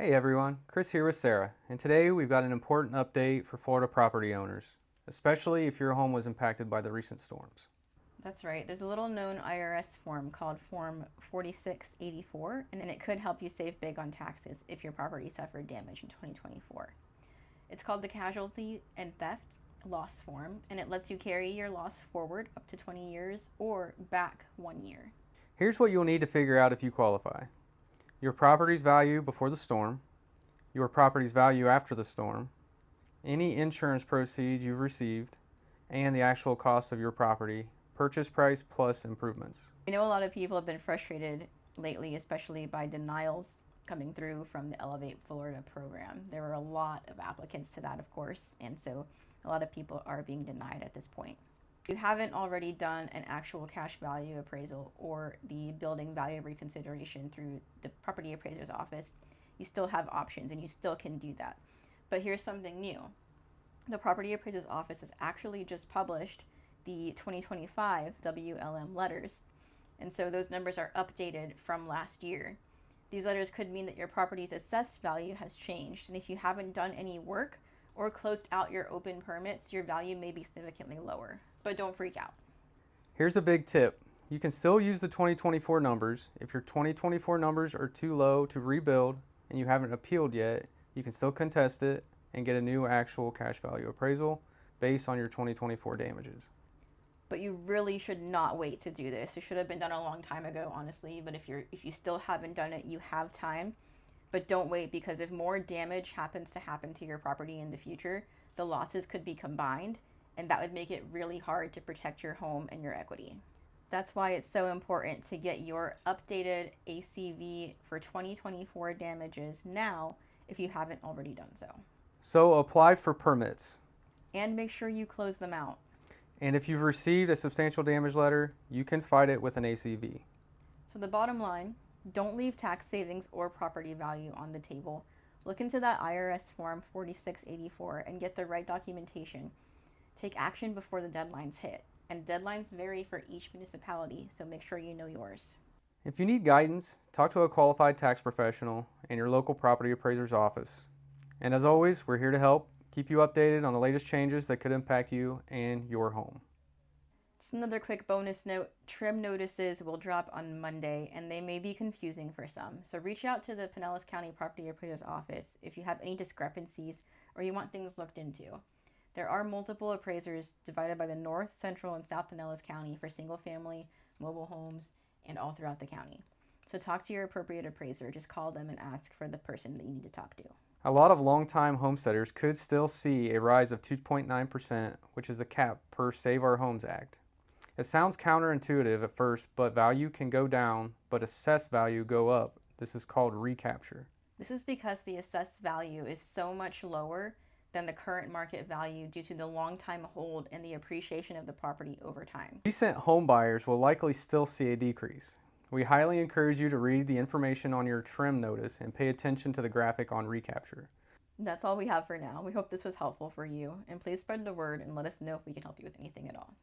Hey everyone, Chris here with Sarah, and today we've got an important update for Florida property owners, especially if your home was impacted by the recent storms. That's right. There's a little known IRS form called Form 4684, and it could help you save big on taxes if your property suffered damage in 2024. It's called the Casualty and Theft Loss Form, and it lets you carry your loss forward up to 20 years or back 1 year. Here's what you'll need to figure out if you qualify. Your property's value before the storm, your property's value after the storm, any insurance proceeds you've received, and the actual cost of your property, purchase price plus improvements. I know a lot of people have been frustrated lately, especially by denials coming through from the Elevate Florida program. There were a lot of applicants to that, of course, and so a lot of people are being denied at this point. If you haven't already done an actual cash value appraisal or the building value reconsideration through the property appraiser's office, you still have options and you still can do that. But here's something new. The property appraiser's office has actually just published the 2025 WLM letters, and so those numbers are updated from last year. These letters could mean that your property's assessed value has changed, and if you haven't done any work or closed out your open permits, your value may be significantly lower. But don't freak out. Here's a big tip. You can still use the 2024 numbers. If your 2024 numbers are too low to rebuild and you haven't appealed yet, you can still contest it and get a new actual cash value appraisal based on your 2024 damages. But you really should not wait to do this. It should have been done a long time ago, honestly, but if you still haven't done it, you have time. But don't wait, because if more damage happens to happen to your property in the future, the losses could be combined, and that would make it really hard to protect your home and your equity. That's why it's so important to get your updated ACV for 2024 damages now if you haven't already done so. So apply for permits. And make sure you close them out. And if you've received a substantial damage letter, you can fight it with an ACV. So the bottom line, don't leave tax savings or property value on the table. Look into that IRS Form 4684 and get the right documentation. Take action before the deadlines hit. And deadlines vary for each municipality, so make sure you know yours. If you need guidance, talk to a qualified tax professional in your local property appraiser's office. And as always, we're here to help keep you updated on the latest changes that could impact you and your home. Just another quick bonus note, trim notices will drop on Monday, and they may be confusing for some. So reach out to the Pinellas County Property Appraiser's office if you have any discrepancies or you want things looked into. There are multiple appraisers divided by the North, Central, and South Pinellas County for single-family, mobile homes, and all throughout the county. So talk to your appropriate appraiser. Just call them and ask for the person that you need to talk to. A lot of longtime homesteaders could still see a rise of 2.9%, which is the cap per Save Our Homes Act. It sounds counterintuitive at first, but value can go down, but assessed value go up. This is called recapture. This is because the assessed value is so much lower than the current market value due to the long time hold and the appreciation of the property over time. Recent home buyers will likely still see a decrease. We highly encourage you to read the information on your trim notice and pay attention to the graphic on recapture. That's all we have for now. We hope this was helpful for you, and please spread the word and let us know if we can help you with anything at all.